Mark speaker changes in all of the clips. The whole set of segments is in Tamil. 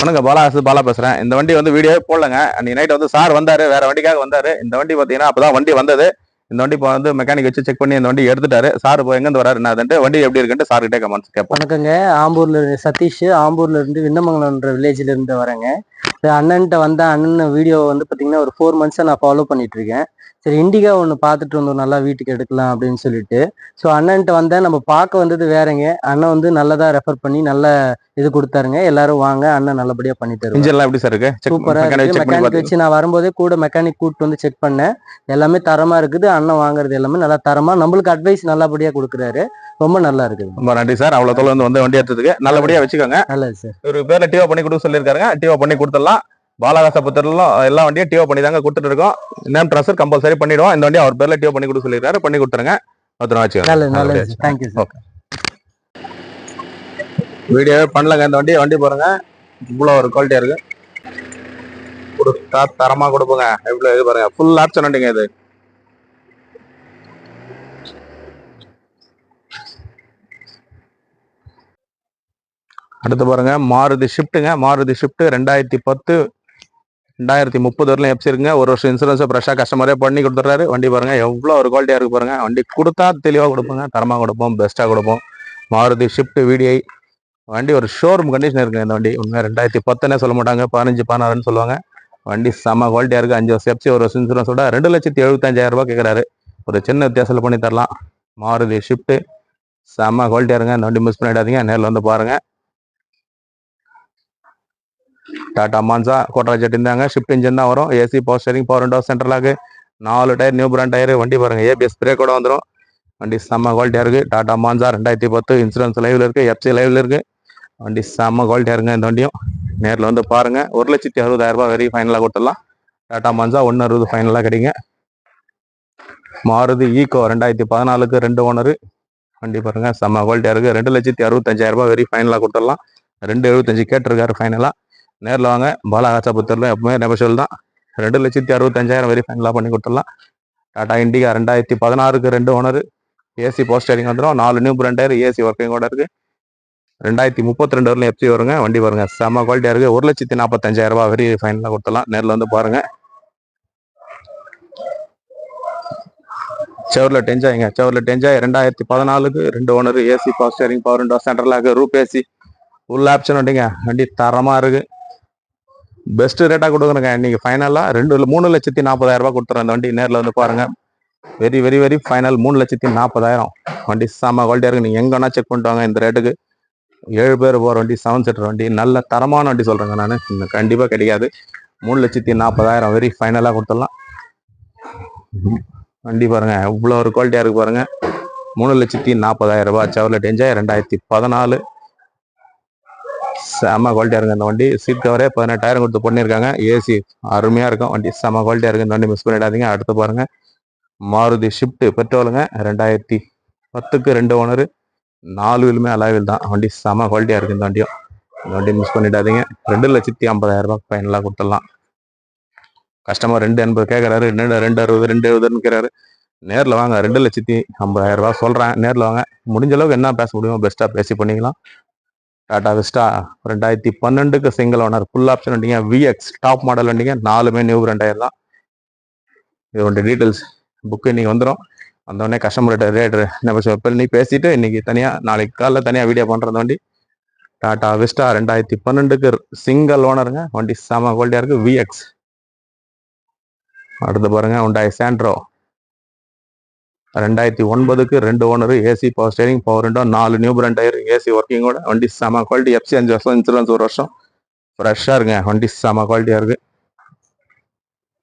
Speaker 1: வணக்கம், பாலா பேசுறேன். இந்த வண்டி வந்து வீடியோ போடலங்க. அன்னைக்கு நைட் வந்து சார் வந்தாரு, வேற வண்டிக்காக வந்தாரு. இந்த வண்டி பாத்தீங்கன்னா அப்பதான் வண்டி வந்தது. இந்த வண்டி இப்போ வந்து மெக்கானிக் வச்சு செக் பண்ணி இந்த வண்டி எடுத்துட்டாரு. சார் இப்போ எங்க இருந்து வராரு என்ன வண்டி எப்படி இருக்குன்ட்டு சார் கிட்டே கமெண்ட்ஸ் கேட்போம்.
Speaker 2: வணக்கங்க, ஆம்பூர்ல சதீஷ், ஆம்பூர்ல இருந்து விண்ணமங்கலம்ன்ற வில்லேஜ்ல இருந்து வரேங்க. அண்ணன்ட்ட வந்த அண்ணன் வீடியோ வந்து பாத்தீங்கன்னா ஒரு 4 மந்த்ஸா நான் ஃபாலோ பண்ணிட்டு இருக்கேன். சரி, இண்டிகா ஒன்று பார்த்துட்டு வந்தோம், நல்லா வீட்டுக்கு எடுக்கலாம் அப்படின்னு சொல்லிட்டு. ஸோ அண்ணன்ட்ட வந்தேன். நம்ம பார்க்க வந்தது வேறங்க. அண்ணன் வந்து நல்லதா ரெஃபர் பண்ணி நல்ல இது கொடுத்தாருங்க. எல்லாரும் வாங்க, அண்ணன் நல்லபடியா பண்ணி தருவாங்க.
Speaker 1: இன்ஜின்லாம் எப்படி சார் இருக்கு?
Speaker 2: சூப்பரா இருக்கு. மெக்கானிக் வச்சு நான் வரும்போதே கூட மெக்கானிக் கூட்டு வந்து செக் பண்ணேன். எல்லாமே தரமா இருக்குது. அண்ணன் வாங்குறது எல்லாமே நல்லா தரமா, நம்மளுக்கு அட்வைஸ் நல்லபடியா கொடுக்குறாரு. ரொம்ப நல்லா இருக்குது.
Speaker 1: ரொம்ப நன்றி சார். அவ்வளவு தொலை வந்து வண்டி எடுத்ததுக்கு நல்லபடியா வச்சுக்கோங்க.
Speaker 2: நல்லது சார்.
Speaker 1: ஒரு பேர்ல டிஓ பண்ணி கொடுக்க சொல்லியிருக்காருங்க. டிஓ பண்ணி கொடுத்துடலாம். பாலகாசபுரத்துல எல்லா வண்டியும் டிஓ பண்ணி தாங்க கொடுத்துட்டு இருக்கோம். நேம் ட்ரான்ஸ்ஃபர் கம்பல்சரி பண்ணிடுவோம். இந்த வண்டி அவர் பேர்ல டிஓ பண்ணி கொடுக்க சொல்லியிருக்காரு. பண்ணி கொடுத்துருங்க.
Speaker 2: நல்லது. Thank you sir.
Speaker 1: வீடியோவே பண்ணலங்க. இந்த வண்டி பாருங்க, இவ்வளவு ஒரு குவாலிட்டியா இருக்கு. கொடுத்தா தரமா கொடுப்போங்க. இவ்வளவு இது பாருங்க, ஃபுல் ஆப்ஷன் வண்டிங்க இது. அடுத்து பாருங்க, மாருதி ஷிஃப்ட்டுங்க. மாருதி ஷிஃப்ட் 2010 2030 வரலாம் எப்சி இருக்குங்க. ஒரு வருஷம் இன்சூரன்ஸ் ஃப்ரெஷ்ஷாக கஸ்டமரே பண்ணி கொடுத்துட்றாரு. வண்டி பாருங்க எவ்வளோ ஒரு குவாலிட்டியா இருக்கு பாருங்க. வண்டி கொடுத்தா தெளிவாக கொடுப்போங்க, தரமாக கொடுப்போம், பெஸ்ட்டாக கொடுப்போம். மாருதி ஷிஃப்ட் VDI வண்டி ஒரு ஷோரூம் கண்டிஷன் இருக்குங்க. இந்த வண்டி உண்மையாக 2010 சொல்ல மாட்டாங்க, 15 16 சொல்லுவாங்க. வண்டி செம்ம குவாலிட்டியா இருக்கு. 5 வருஷம் எப்சி, ஒரு வருஷம் இன்சூரன்ஸோட 2,75,000 ரூபாய் கேட்குறாரு. ஒரு சின்ன வித்தியாசத்தில் பண்ணி தரலாம். மாருதி ஷிஃப்ட் செம்ம குவாலிட்டியா இருங்க. இந்த வண்டி மிஸ் பண்ணிடாதீங்க, நேரில் வந்து பாருங்க. டாடா மான்சா கோட்டராஜெட் இருந்தாங்க. ஷிஃப்ட் இன்ஜின் தான் வரும். AC, power steering, power window, central lock, 4 tyre, new brand tyre. வண்டி பாருங்க, ABS பிரேக் கூட வந்துடும். வண்டி செம்ம குவாலிட்டியா இருக்கு. டாடா மான்சா 2010, இன்சூரன்ஸ் லைவ்ல இருக்கு, எப்சி லைவ்ல இருக்கு. வண்டி செம்ம குவாலிட்டியா இருங்க. இந்த வண்டியும் நேரில் வந்து பாருங்க. 1,60,000 ரூபாய் வெரி ஃபைனலாக கொடுத்துடலாம். டாடா மான்சா 1,60 ஃபைனலாக கிடைங்க. Maruti ego 2014, 2 owner. வண்டி பாருங்க செம்ம குவாலிட்டியா இருக்கு. 2,65,000 ரூபாய் வெரி ஃபைனலாக கொடுத்துடலாம். 2,75 கேட்டிருக்காரு ஃபைனலா. நேரில் வாங்க. பாலகாசபுரத்தில் எப்பவுமே நெபஷல் தான். 2,65,000 வெரி ஃபைனலாக பண்ணி கொடுத்துடலாம். Tata Indica 2016, 2 owner. AC power steering வந்துடும். 4 new brand tyre, AC working கூட இருக்கு. 2032 வரலாம் எப்சி வருங்க. வண்டி பாருங்க செம்ம குவாலிட்டியா இருக்கு. 1,45,000 ரூபாய் வெரி ஃபைனலாக கொடுத்துடலாம். நேரில் வந்து பாருங்க. செவர்லெட் என்ஜாய்ங்க. Chevrolet enjoy 2014, 2 owner. AC power steering, power window, central lock, roof AC, full option வண்டிங்க. வண்டி தரமா இருக்கு. பெஸ்ட் ரேட்டா கொடுக்குறேங்க. இன்னைக்கு ஃபைனலா 3,40,000 ரூபாய் கொடுத்துறேன். இந்த வண்டி நேரில் வந்து பாருங்க. Very very very final 3,40,000. வண்டி செம்ம குவாலிட்டியா இருக்கு. நீங்க எங்க வேணா செக் பண்ணிட்டு வாங்க. இந்த ரேட்டுக்கு 7 பேர் போற வண்டி, 7 சீட்டர் வண்டி, நல்ல தரமான வண்டி சொல்றேங்க நான். கண்டிப்பா கிடைக்காது. 3,40,000 வெரி ஃபைனலா கொடுத்துடலாம். வண்டி பாருங்க இவ்வளோ ஒரு குவாலிட்டியா இருக்கு பாருங்க. 3,40,000 ரூபாய். செவர்லெட் என்ஜாய் 2014 செம குவாலிட்டியா இருக்கு. இந்த வண்டி சீட் கவரே 18,000 கொடுத்து பண்ணியிருக்காங்க. ஏசி அருமையா இருக்கும். வண்டி செம குவாலிட்டியா இருக்கு. இந்த வண்டி மிஸ் பண்ணிடாதீங்க. அடுத்து பாருங்க, மாருதி ஷிஃப்ட் பெட்ரோலுங்க. 2010, 2 ஓனர். 4 வீலுமே அலாவில் தான். வண்டி செம குவாலிட்டியா இருக்கு. இந்த வண்டியும் இந்த வண்டி மிஸ் பண்ணிடாதீங்க. 2,50,000 ரூபாய் ஃபைனலாக கொடுத்துடலாம். கஸ்டமர் 2,80 கேட்கறாரு. 2,60, 2,70 கேட்கறாரு. நேரில் வாங்க. 2,50,000 ரூபாய் சொல்றேன். நேரில் வாங்க. முடிஞ்ச அளவுக்கு என்ன பேச முடியுமோ பெஸ்ட்டா பேசி பண்ணிக்கலாம். Tata Vista 2012 single owner, full option வண்டிங்க. VX டாப் மாடல் வண்டிங்க. 4மே நியூ பிராண்ட் டயர் தான். இதோட டீட்டெயில்ஸ் புக்கு இன்னைக்கு வந்துடும். வந்தோடனே கஸ்டமர்கிட்ட ரேட் நீ பேசிட்டு இன்னைக்கு தனியா, நாளைக்கு காலைல தனியா வீடியோ பண்றது. வண்டி டாடா விஸ்டா 2012 சிங்கிள் ஓனருங்க. வண்டி செம குவாலிட்டியா இருக்கு. VX. அடுத்து பாருங்க, Hyundai Santro 2009, 2 owner. AC power steering, power window, 4 new brand tyre, AC ஒர்க்கிங்கோட. வண்டி செம குவாலிட்டி. எப்சி 5 வருஷம், இன்சூரன்ஸ் 1 வருஷம். ஃப்ரெஷ்ஷா இருக்குங்க. வண்டி செம குவாலிட்டியா இருக்கு.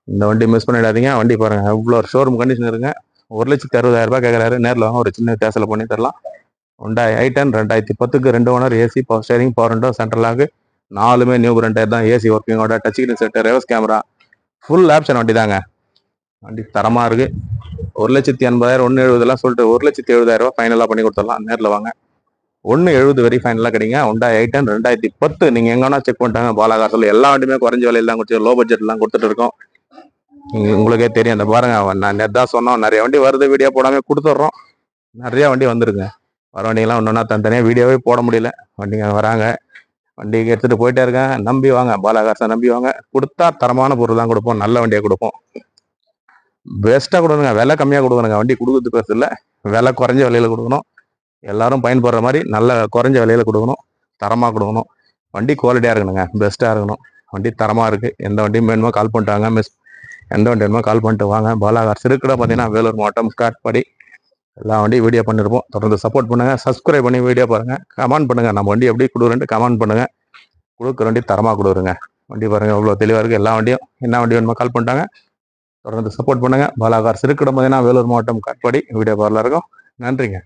Speaker 1: இந்த வண்டி மிஸ் பண்ணிடாதீங்க. வண்டி பாருங்க இவ்வளோ ஒரு ஷோரூம் கண்டிஷன் இருக்குங்க. 1,60,000 ரூபாய் கேட்கறாரு. நேரில் வாங்க. ஒரு சின்ன வித்தியாசத்தில் பண்ணி தரலாம். Hyundai i10 2010, 2 owner. AC power steering, power window, central lock, 4மே நியூ பிராண்ட் டயர் தான். ஏசி ஒர்க்கிங்கோட, touch screen set, reverse camera, full option வண்டி தாங்க. வண்டி தரமா இருக்கு. 1,80,000, 1,70,000 சொல்லிட்டு 1,70,000 ரூபாய் ஃபைனலாக பண்ணி கொடுத்துடலாம். நேரில் வாங்க. 1,70 வெரி ஃபைனலாக கிடைங்க. Hyundai i10 2010. நீங்க எங்க வேணா செக் பண்ணிட்டாங்க. பாலகாசில் எல்லா வண்டியுமே குறைஞ்ச விலையில தான் கொடுத்து, லோ பட்ஜெட்லாம் கொடுத்துட்டு இருக்கோம். உங்களுக்கே தெரியும். அந்த பாருங்க, நான் நேற்று தான் சொன்னோம், நிறைய வண்டி வருது, வீடியோ போடாம கொடுத்துட்றோம். நிறைய வண்டி வந்துருங்க. வர வண்டிங்கெல்லாம் ஒன்றுனா தனித்தனியாக வீடியோவே போட முடியல. வண்டிங்க வராங்க. வண்டிக்கு எடுத்துகிட்டு போயிட்டே இருக்கேன். நம்பி வாங்க, பாலாகாசை நம்பி வாங்க. கொடுத்தா தரமான பொருள் தான் கொடுப்போம், நல்ல வண்டியை கொடுப்போம். பெஸ்ட்டாக கொடுங்க, விலை கம்மியாக கொடுக்கணுங்க. வண்டி கொடுக்குறது பெருசு இல்லை, விலை குறைஞ்ச விலையில் கொடுக்கணும். எல்லாரும் பயன்படுற மாதிரி நல்ல குறைஞ்ச விலையில் கொடுக்கணும், தரமாக கொடுக்கணும். வண்டி குவாலிட்டியாக இருக்கணுங்க, பெஸ்ட்டாக இருக்கணும். வண்டி தரமாக இருக்குது. எந்த வண்டியும் வேணுமோ கால் பண்ணிட்டாங்க எந்த வண்டி வேணுமோ கால் பண்ணிட்டு வாங்க. பாலாகார் இருக்கிற பார்த்தீங்கன்னா வேலூர் மாவட்டம் காட்பாடி. எல்லா வண்டியும் வீடியோ பண்ணியிருப்போம். தொடர்ந்து சப்போர்ட் பண்ணுங்கள், சப்ஸ்கிரைப் பண்ணி வீடியோ பாருங்கள், கமெண்ட் பண்ணுங்கள். நம்ம வண்டி எப்படி கொடுக்குறேன்ட்டு கமெண்ட் பண்ணுங்கள். கொடுக்குற வண்டி தரமாக கொடுக்குறேங்க. வண்டி பாருங்கள் எவ்வளோ தெளிவாக இருக்குது. எல்லா வண்டியும் என்ன வண்டி வேணுமோ கால் பண்ணிட்டாங்க. தொடர்ந்து சப்போர்ட் பண்ணுங்கள். பாலாகார் இருக்கிற பார்த்தீங்கன்னா வேலூர் மாவட்டம் காட்பாடி. வீடியோ பார்ல இருக்கும். நன்றிங்க.